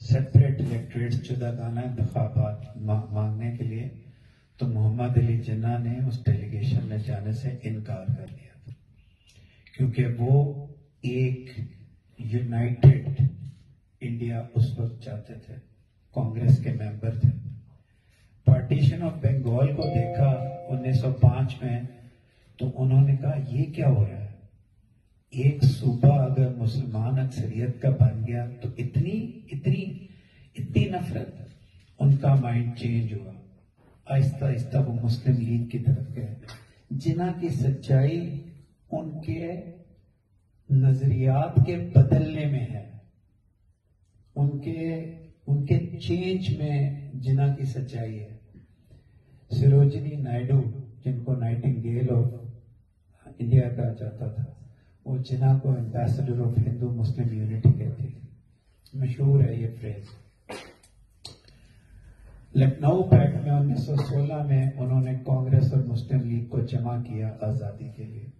Separate electorates जुदागाना इंतखाबात मांगने के लिए, तो मोहम्मद अली जिन्ना ने उस डेलीगेशन में जाने से इनकार कर दिया था, क्योंकि वो एक यूनाइटेड इंडिया उस वक्त चाहते थे, कांग्रेस के मेंबर थे। पार्टीशन ऑफ बंगाल को देखा 1905 में, तो उन्होंने कहा ये क्या हो रहा है, एक सूबा अगर मुसलमान अक्सरियत का बन गया तो इतनी इतनी इतनी नफरत। उनका माइंड चेंज हुआ, आहिस्ता आहिस्ता वो मुस्लिम लीग की तरफ गए। जिन्ना की सच्चाई उनके नजरियात के बदलने में है, उनके चेंज में जिन्ना की सच्चाई है। सरोजिनी नायडू, जिनको नाइटिंगेल ऑफ इंडिया कहा जाता था, वो जिन्ना को ambassador of Hindu Muslim unity कहती थी। मशहूर है ये फ्रेज। लखनऊ पैक्ट में 1916 में उन्होंने कांग्रेस और मुस्लिम लीग को जमा किया आजादी के लिए।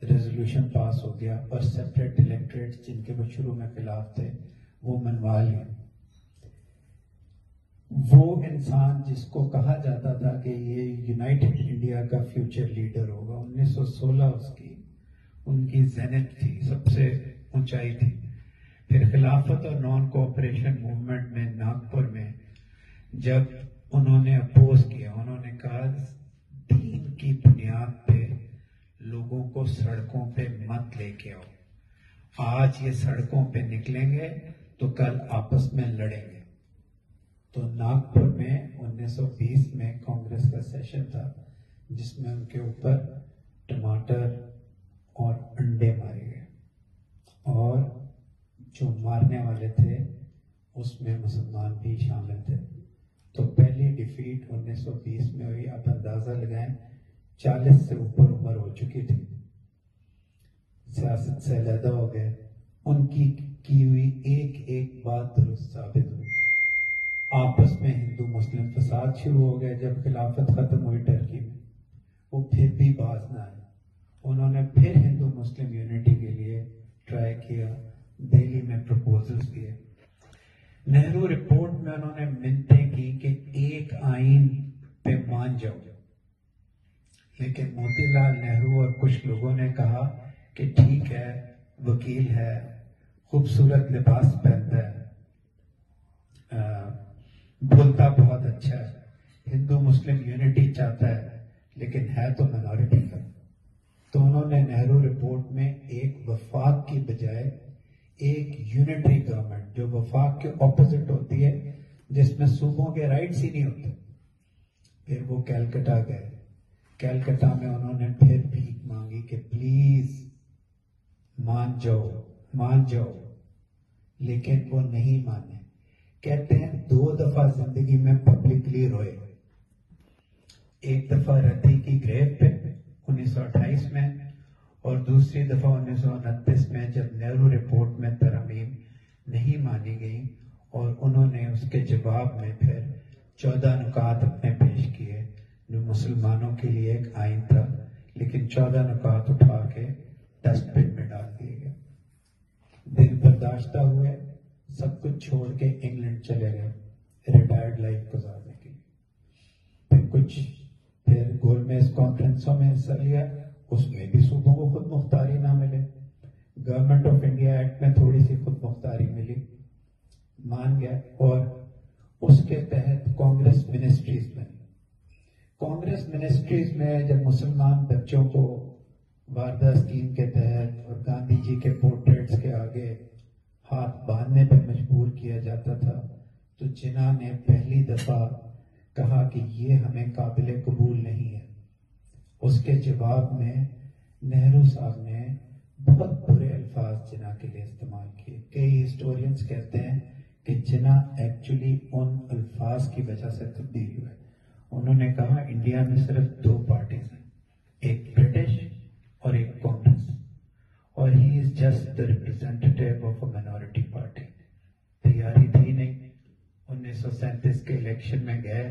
रेजोल्यूशन पास हो गया और सेपरेट इलेक्ट्रेट्स जिनके वो शुरू में खिलाफ थे वो मनवा लिए। वो इंसान जिसको कहा जाता था कि ये यूनाइटेड इंडिया का फ्यूचर लीडर होगा, 1916 उनकी जेनिथ थी, सबसे ऊंचाई थी। फिर खिलाफत और नॉन कोऑपरेशन मूवमेंट में नागपुर में जब उन्होंने अपोज किया, उन्होंने कहा दीन की बुनियाद पे लोगों को सड़कों पे मत लेके आओ। आज ये सड़कों पे निकलेंगे तो कल आपस में लड़ेंगे। तो नागपुर में 1920 में कांग्रेस का सेशन था जिसमें उनके ऊपर टमाटर और अंडे मारे गए, और जो मारने वाले थे उसमें मुसलमान भी शामिल थे। तो पहली डिफीट 1920 में हुई। आप अंदाजा लगाएं, 40 से ऊपर उम्र हो चुकी थी, सियासत से अलहदा हो गए। उनकी की हुई एक एक बात दुरुस्त साबित हुई। आपस में हिंदू मुस्लिम फसाद शुरू हो गए। जब खिलाफत खत्म हुई टर्की में, वो फिर भी बाज ना आए। उन्होंने फिर हिंदू मुस्लिम यूनिटी के लिए ट्राई किया, दिल्ली में प्रपोजल्स दिए। नेहरू रिपोर्ट में उन्होंने मिन्नतें की कि एक आइन पे मान जाओ, लेकिन मोतीलाल नेहरू और कुछ लोगों ने कहा कि ठीक है, वकील है, खूबसूरत लिबास पहनता है, बोलता बहुत अच्छा है, हिंदू मुस्लिम यूनिटी चाहता है, लेकिन है तो माइनॉरिटी का। तो उन्होंने नेहरू रिपोर्ट में एक वफाक की बजाय एक यूनिटरी गवर्नमेंट, जो वफाक के ऑपोजिट होती है, जिसमें सूबों के राइट्स ही नहीं होते। फिर वो कैलकटा गए। कैलकटा में उन्होंने फिर भीख मांगी कि प्लीज मान जाओ, लेकिन वो नहीं माने। कहते हैं 2 दफा जिंदगी में पब्लिकली रोए। एक दफा रति की ग्रेव पे 1928 में, और दूसरी दफा 1929 में जब नेहरू रिपोर्ट में तरमीम नहीं मानी गई, और उन्होंने उसके जवाब में फिर 14 नुकात अपने पेश किए जो मुसलमानों के लिए एक आइन था, लेकिन 14 नुकात उठा के डस्टबिन में डाल दिए गए। दिन बर्दाश्ता हुए, सब कुछ छोड़ के इंग्लैंड चले गए रिटायर्ड लाइफ गुजारने के लिए। फिर गोलमेज कॉन्फ्रेंसों में हिस्सा लिया, उसमें भी सूबों को खुद मुख्तारी ना मिले। गवर्नमेंट ऑफ इंडिया एक्ट में थोड़ी सी खुद मुख्तारी मिली, मान गया, और उसके तहत कांग्रेस मिनिस्ट्रीज बनी। कांग्रेस मिनिस्ट्रीज में जब मुसलमान बच्चों को वारदा स्कीम के तहत और गांधी जी के पोर्ट्रेट्स के आगे हाथ बांधने पर मजबूर किया जाता था, तो जिन्ना ने पहली दफा कहा कि ये हमें काबिल कबूल नहीं है। उसके जवाब में नेहरू साहब ने बहुत बुरे अल्फाज जिन्ना के लिए इस्तेमाल किए। कई हिस्टोरियंस कहते हैं कि जिन्ना एक्चुअली उन अल्फाज की वजह से तब्दील हुए। उन्होंने कहा इंडिया में सिर्फ 2 पार्टीज हैं, एक ब्रिटिश और एक कांग्रेस, और he is just the representative of a minority party. तैयारी थी नहीं, 1937 के इलेक्शन में गए,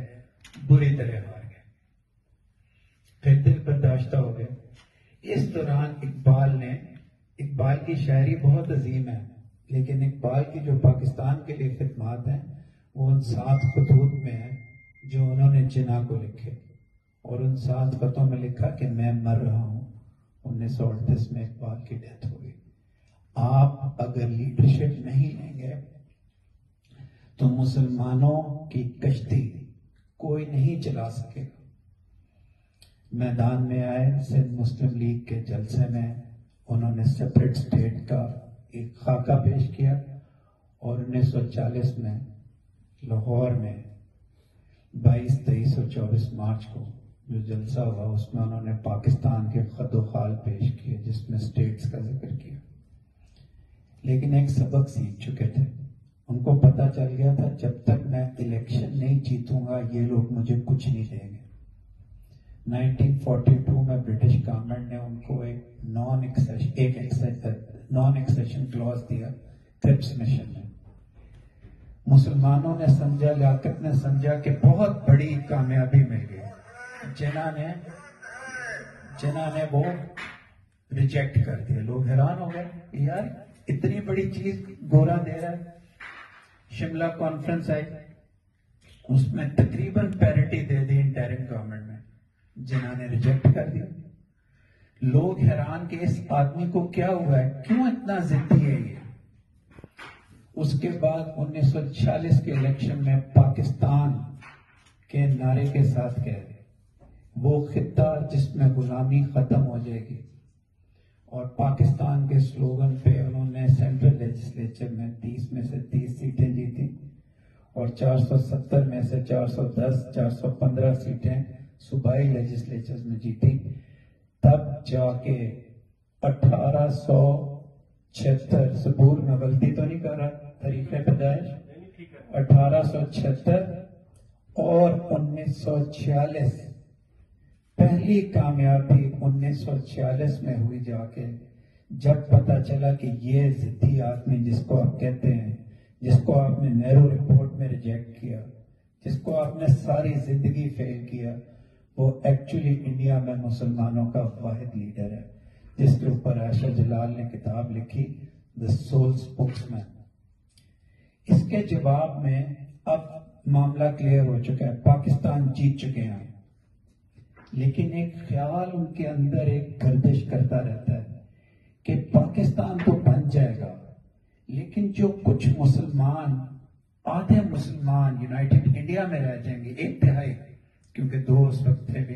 बुरी तरह हार गए, फिर दिल बर्दाश्ता हो गए। इस दौरान इकबाल की शायरी बहुत अजीम है, लेकिन इकबाल की जो पाकिस्तान के लिए उन 7 खतूत में है जो उन्होंने जिन्ना को लिखे, और उन 7 खतों में लिखा कि मैं मर रहा हूं। 1938 में इकबाल की डेथ हो गई। आप अगर लीडरशिप नहीं लेंगे तो मुसलमानों की कश्ती कोई नहीं चला सकेगा। मैदान में आए सिंध मुस्लिम लीग के जलसे में, उन्होंने सेपरेट स्टेट का एक खाका पेश किया, और 1940 में लाहौर में 22, 23 और 24 मार्च को जो जलसा हुआ उसमें उन्होंने पाकिस्तान के खदोखाल पेश किए जिसमें स्टेट्स का जिक्र किया। लेकिन एक सबक सीख चुके थे, उनको पता चल गया था जब तक मैं इलेक्शन नहीं जीतूंगा ये लोग मुझे कुछ नहीं देंगे। 1942 में ब्रिटिश गवर्नमेंट ने उनको एक नॉन एक्सेशन क्लॉज दिया क्रिप्स मिशन में। मुसलमानों ने समझा, लियाकत ने समझा कि बहुत बड़ी कामयाबी मिल गई। जिन्ना ने वो रिजेक्ट कर दिया। लोग हैरान हो गए, यार इतनी बड़ी चीज गोरा दे रहा है। शिमला कॉन्फ्रेंस आई, उसमें तकरीबन पैरिटी दे दी इंटरिम गवर्नमेंट में, जिन्ना ने रिजेक्ट कर दिया। लोग हैरान कि इस आदमी को क्या हुआ है, क्यों इतना जिद्दी है ये। उसके बाद 1946 के इलेक्शन में पाकिस्तान के नारे के साथ कह रहे वो खित्ता जिसमें गुलामी खत्म हो जाएगी, और पाकिस्तान के स्लोगन पे उन्होंने सेंट्रल लेजिस्लेचर में 30 में से 30 सीटें जीती, और 470 में से 410, 415 सीटें सूबाई लेजिस्लेचर में जीती। तब जाके 1876, सबूर में गलती तो नहीं कर रहा, तरीके पैदाइश 1876 और 1946, पहली कामयाबी 1946 में हुई जाके, जब पता चला कि ये जिद्दी आदमी जिसको आप कहते हैं, जिसको आपने नेहरू रिपोर्ट में रिजेक्ट किया, जिसको आपने सारी जिंदगी फेल किया, वो एक्चुअली इंडिया में मुसलमानों का वाहिद लीडर है, जिसके ऊपर आयशा जलाल ने किताब लिखी द सोल स्पोक्समैन। इसके जवाब में अब मामला क्लियर हो चुका है, पाकिस्तान जीत चुके हैं, लेकिन एक ख्याल उनके अंदर एक गर्दिश करता रहता है कि पाकिस्तान तो बन जाएगा, लेकिन जो कुछ मुसलमान, आधे मुसलमान यूनाइटेड इंडिया में रह जाएंगे, 1/3, क्योंकि 2 उस वक्त थे भी,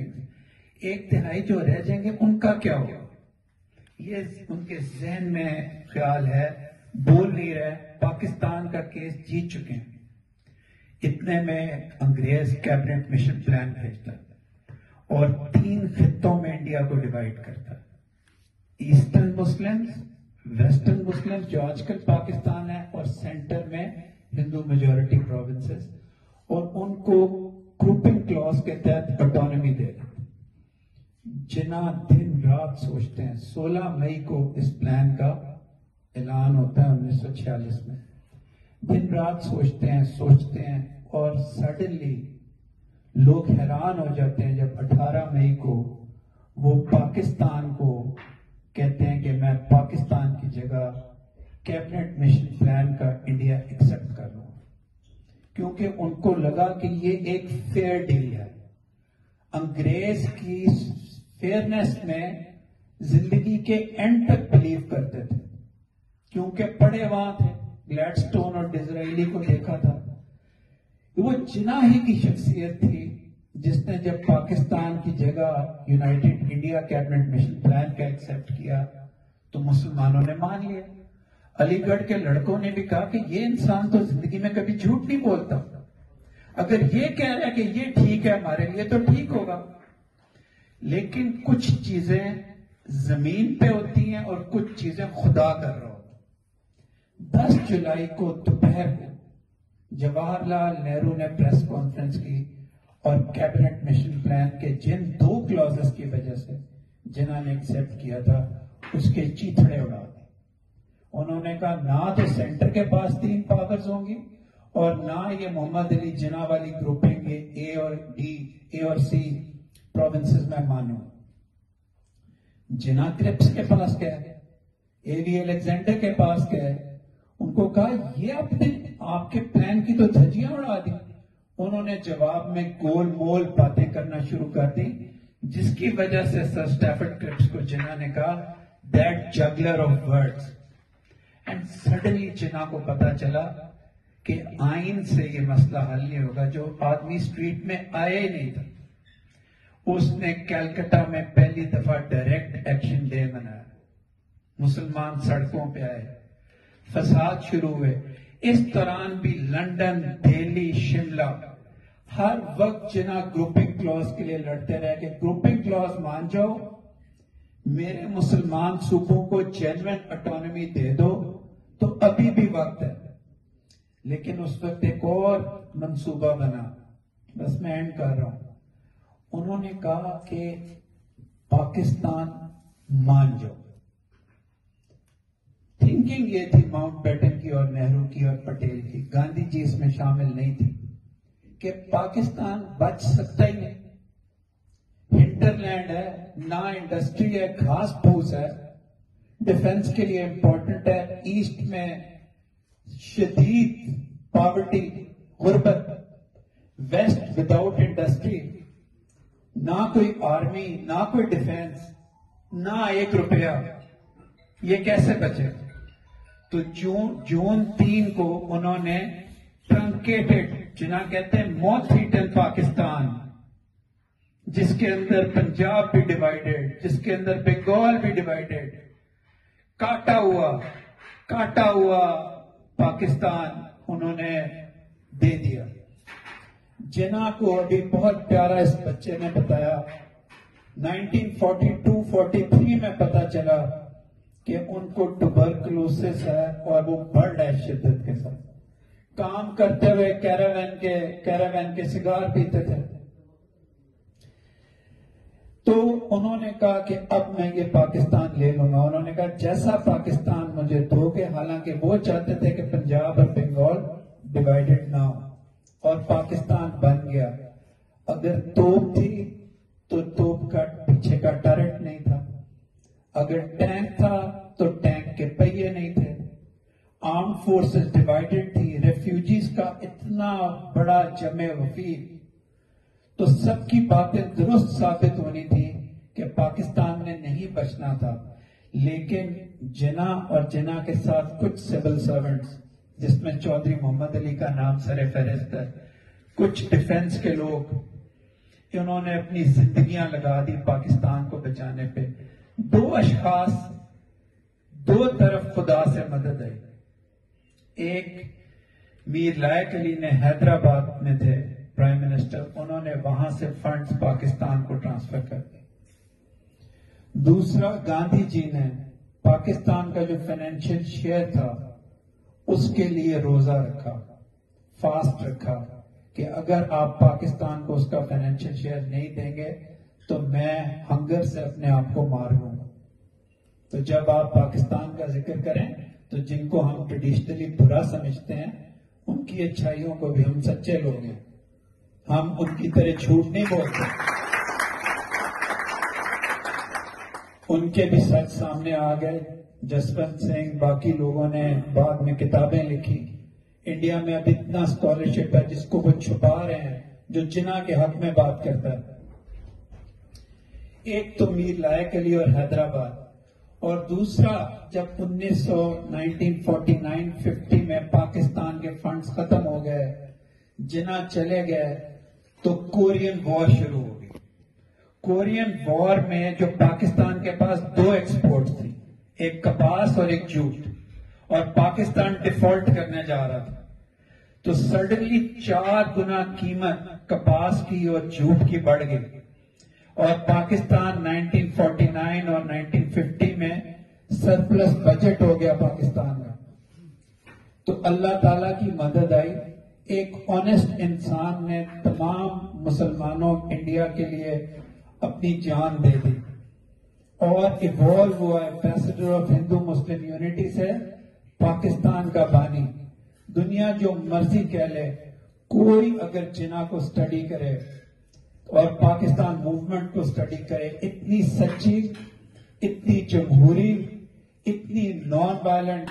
1/3 जो रह जाएंगे उनका क्या होगा। ये उनके जहन में ख्याल है, बोल नहीं रहे। पाकिस्तान का केस जीत चुके हैं। इतने में अंग्रेज कैबिनेट मिशन प्लान भेजता और 3 खित्तों में इंडिया को डिवाइड करता। ईस्टर्न मुस्लिम्स, वेस्टर्न मुस्लिम्स जो आजकल पाकिस्तान है, और सेंटर में हिंदू मेजॉरिटी प्रोविंसेस, और उनको ग्रुपिंग क्लॉज के तहत ऑटोनॉमी दे देते। जिन्ना दिन रात सोचते हैं। 16 मई को इस प्लान का ऐलान होता है 1946 में। दिन रात सोचते हैं, और सडनली लोग हैरान हो जाते हैं जब 18 मई को वो पाकिस्तान को कहते हैं कि मैं पाकिस्तान की जगह कैबिनेट मिशन प्लान का इंडिया एक्सेप्ट कर लूं, क्योंकि उनको लगा कि ये एक फेयर डील है। अंग्रेज की फेयरनेस में जिंदगी के एंड तक बिलीव करते थे, क्योंकि पढ़े वहां थे, ग्लैडस्टोन और डिज़राइली को देखा था। वो जिन्ना ही की शख्सियत थी जिसने जब पाकिस्तान की जगह United India cabinet mission plan का एक्सेप्ट किया तो मुसलमानों ने मान लिया। अलीगढ़ के लड़कों ने भी कहा कि ये इंसान तो जिंदगी में कभी झूठ नहीं बोलता, अगर ये कह रहा है कि ये ठीक है हमारे लिए तो ठीक होगा। लेकिन कुछ चीजें जमीन पे होती हैं और कुछ चीजें खुदा कर रहा होता। 10 जुलाई को दोपहर को जवाहरलाल नेहरू ने प्रेस कॉन्फ्रेंस की और कैबिनेट मिशन प्लान के जिन 2 क्लॉजेस की वजह से जिन्होंने एक्सेप्ट किया था उसके चीथड़े उड़ा दिए। उन्होंने कहा ना तो सेंटर के पास 3 पावर्स होंगी और ना ये मोहम्मद अली जिन्ना वाली ग्रुपिंग ए और सी प्रोविंसेस में मानू। जिन्ना क्रिप्स के पास गए, एवी अलेक्जेंडर के पास गए, उनको कहा ये आपके प्लान की तो धज्जियां उड़ा दी। उन्होंने जवाब में गोल मोल बातें करना शुरू कर दी, जिसकी वजह से सर स्टैफर्ड क्रिप्स को जिन्ना ने कहा that juggler of words. And suddenly Jinnah को पता चला कि आइन से ये मसला हल नहीं होगा। जो आदमी स्ट्रीट में आया ही नहीं था, उसने कलकत्ता में पहली दफा डायरेक्ट एक्शन डे मनाया। मुसलमान सड़कों पे आए, फसाद शुरू हुए। इस दौरान भी लंदन, दिल्ली, शिमला हर वक्त जिन्ना ग्रुपिंग क्लॉज के लिए लड़ते रहे कि ग्रुपिंग क्लॉज मान जाओ, मेरे मुसलमान सूबों को जेन्युइन ऑटोनॉमी दे दो, तो अभी भी वक्त है। लेकिन उस वक्त एक और मंसूबा बना, बस मैं एंड कर रहा हूं। उन्होंने कहा कि पाकिस्तान मान जाओ। थिंकिंग ये थी माउंटबेटन की और नेहरू की और पटेल की, गांधी जी इसमें शामिल नहीं थी, कि पाकिस्तान बच सकता ही नहीं। हिंटरलैंड है, ना इंडस्ट्री है, घास फूस है, डिफेंस के लिए इंपॉर्टेंट है, ईस्ट में शदीद पॉवर्टी, गुर्बत, वेस्ट विदाउट इंडस्ट्री, ना कोई आर्मी, ना कोई डिफेंस, ना 1 रुपया, ये कैसे बचे? तो जून 3 को उन्होंने ट्रंकेटेड, जिन्हें कहते हैं मौत ईटन पाकिस्तान, जिसके अंदर पंजाब भी डिवाइडेड, जिसके अंदर बंगाल भी डिवाइडेड, काटा हुआ पाकिस्तान उन्होंने दे दिया। जिन्ना को अभी बहुत प्यारा इस बच्चे ने बताया, 1942-43 में पता चला कि उनको ट्यूबरकुलोसिस है और वो बढ़ रहा है शिद्दत के साथ। काम करते हुए कैरावैन के सिगार पीते थे। तो उन्होंने कहा कि अब मैं ये पाकिस्तान ले लूंगा। उन्होंने कहा जैसा पाकिस्तान मुझे दोगे, हालांकि वो चाहते थे कि पंजाब और बंगाल डिवाइडेड ना हो, और पाकिस्तान बन गया। अगर तोप थी तो तोप का पीछे का टर्रेट नहीं था, अगर टैंक था तो टैंक के पहिए नहीं थे, आर्म फोर्सेस डिवाइडेड थी, रेफ्यूजीज का इतना बड़ा जमे वफीद, तो सबकी बातें दुरुस्त साबित होनी थी कि पाकिस्तान ने नहीं बचना था। लेकिन जिन्ना और जिन्ना के साथ कुछ सिविल सर्वेंट्स, जिसमें चौधरी मोहम्मद अली का नाम सरे फहरिस्त है, कुछ डिफेंस के लोग, इन्होंने अपनी जिंदगियां लगा दी पाकिस्तान को बचाने पे। 2 अशखास, 2 तरफ खुदा से मदद आई। एक मीर लायक अली ने हैदराबाद में थे प्राइम मिनिस्टर, उन्होंने वहां से फंड्स पाकिस्तान को ट्रांसफर कर दिए। दूसरा, गांधी जी ने पाकिस्तान का जो फाइनेंशियल शेयर था उसके लिए रोजा रखा, फास्ट रखा, कि अगर आप पाकिस्तान को उसका फाइनेंशियल शेयर नहीं देंगे तो मैं हंगर से अपने आप को मार लूंगा। तो जब आप पाकिस्तान का जिक्र करें तो जिनको हम ट्रेडिशनली बुरा समझते हैं, उनकी अच्छाइयों को भी, हम सच्चे लोग हैं, हम उनकी तरह झूठ नहीं बोलते, उनके भी सच सामने आ गए। जसवंत सिंह, बाकी लोगों ने बाद में किताबें लिखी। इंडिया में अब इतना स्कॉलरशिप है जिसको वो छुपा रहे हैं, जो जिन्ना के हक में बात करता है। एक तो मीर लायक अली और हैदराबाद, और दूसरा जब 1949-50 में पाकिस्तान के फंड्स खत्म हो गए, जिन्ना चले गए, तो कोरियन वॉर शुरू हो गई। कोरियन वॉर में जो पाकिस्तान के पास 2 एक्सपोर्ट थी, एक कपास और एक जूट, और पाकिस्तान डिफॉल्ट करने जा रहा था, तो सडनली 4 गुना कीमत कपास की और जूट की बढ़ गई, और पाकिस्तान 1949 और 1950 में सरप्लस बजट हो गया पाकिस्तान का। तो अल्लाह ताला की मदद आई, एक ऑनेस्ट इंसान ने तमाम मुसलमानों इंडिया के लिए अपनी जान दे दी और इवॉल्व हुआ ambassador of Hindu Muslim unity से पाकिस्तान का बानी। दुनिया जो मर्जी कह ले, कोई अगर जिन्ना को स्टडी करे और पाकिस्तान मूवमेंट को स्टडी करे, इतनी सच्ची, इतनी जमहूरी, इतनी नॉन वायलेंट,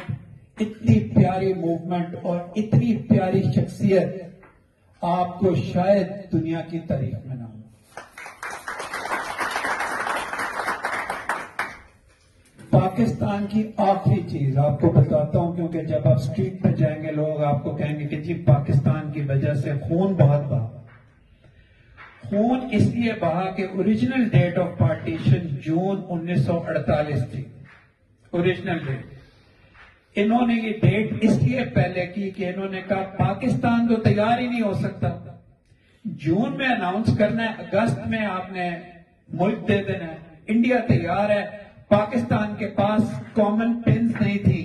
इतनी प्यारी मूवमेंट और इतनी प्यारी शख्सियत आपको शायद दुनिया की तारीफ में ना हो। पाकिस्तान की आखिरी चीज आपको बताता हूं, क्योंकि जब आप स्ट्रीट पर जाएंगे लोग आपको कहेंगे कि जी पाकिस्तान की वजह से खून बहुत बहा। खून इसलिए बहा कि ओरिजिनल डेट ऑफ पार्टीशन जून 1948 थी, ओरिजिनल डेट। इन्होंने ये डेट इसलिए पहले की कि इन्होंने कहा पाकिस्तान तो तैयार ही नहीं हो सकता, जून में अनाउंस करना है, अगस्त में आपने मुल्क दे देना है। इंडिया तैयार है, पाकिस्तान के पास कॉमन पेन्स नहीं थी,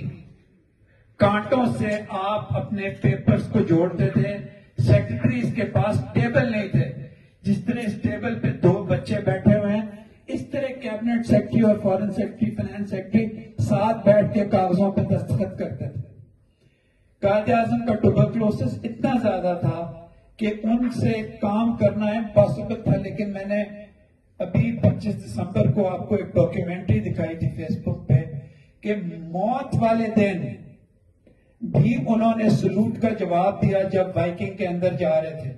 कांटों से आप अपने पेपर्स को जोड़ते थे। सेक्रेटरीज के पास टेबल नहीं थे, जिस तरह इस टेबल पे दो बच्चे बैठे हुए हैं, इस तरह कैबिनेट सेक्रेटरी और फॉरेन सेक्रेटरी, फाइनेंस सेक्रेटरी साथ बैठ के कागजों पे दस्तखत करते थे। कायदे आजम का ट्यूबरक्लोसिस इतना ज्यादा था कि उनसे काम करना इम्पॉसिबल था। लेकिन मैंने अभी 25 दिसंबर को आपको एक डॉक्यूमेंट्री दिखाई थी फेसबुक पे कि मौत वाले दिन भी उन्होंने सलूट का जवाब दिया जब वाइकिंग के अंदर जा रहे थे।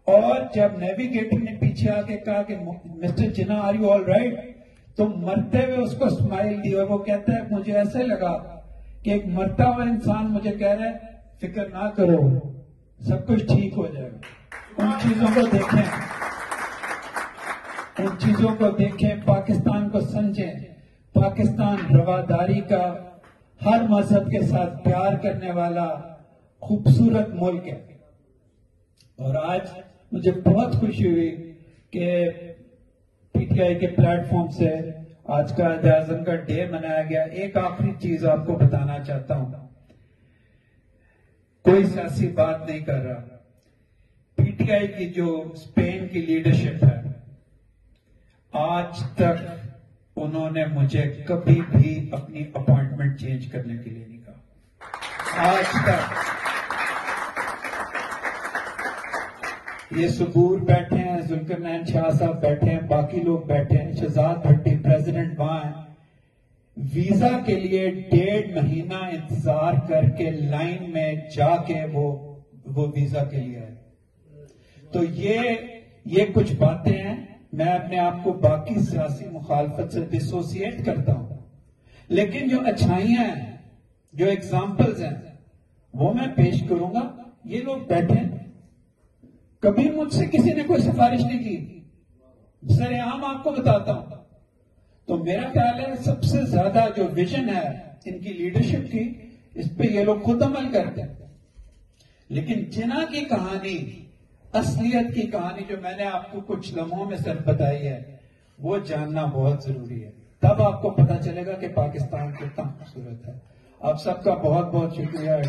और जब नेविगेटर ने पीछे आके कहा कि mister Jinnah are you all right, तो मरते हुए उसको स्माइल दी और वो कहता है मुझे ऐसे लगा कि एक मरता हुआ इंसान मुझे कह रहा है फिक्र ना करो, सब कुछ ठीक हो जाएगा। उन चीजों को देखें, उन चीजों को देखें, पाकिस्तान को समझें। पाकिस्तान रवादारी का, हर मजहब के साथ प्यार करने वाला खूबसूरत मुल्क है। और आज मुझे बहुत खुशी हुई कि पीटीआई के प्लेटफॉर्म से आज का कायदे आज़म का डे मनाया गया। एक आखिरी चीज आपको बताना चाहता हूं, कोई सियासी बात नहीं कर रहा। पीटीआई की जो स्पेन की लीडरशिप है, आज तक उन्होंने मुझे कभी भी अपनी अपॉइंटमेंट चेंज करने के लिए नहीं कहा, आज तक। ये सबूर बैठे हैं, जुल्करनैन शाह साहब बैठे हैं, बाकी लोग बैठे हैं, शहजाद भट्टी प्रेसिडेंट वहां है। वीजा के लिए 1.5 महीना इंतजार करके लाइन में जाके वो वीजा के लिए आए। तो ये कुछ बातें हैं। मैं अपने आप को बाकी सियासी मुखालफत से डिसोसिएट करता हूं, लेकिन जो अच्छाइयां हैं, जो एग्जाम्पल्स हैं, वो मैं पेश करूंगा। ये लोग बैठे हैं, कभी मुझसे किसी ने कोई सिफारिश नहीं की, सरेआम आपको बताता हूं। तो मेरा ख्याल है सबसे ज्यादा जो विजन है इनकी लीडरशिप की, इस पे ये लोग खुद अमल करते हैं। लेकिन जिन्ना की कहानी, असलियत की कहानी जो मैंने आपको कुछ लम्हों में सिर्फ बताई है, वो जानना बहुत जरूरी है। तब आपको पता चलेगा कि पाकिस्तान कितना खूबसूरत है। आप सबका बहुत बहुत शुक्रिया।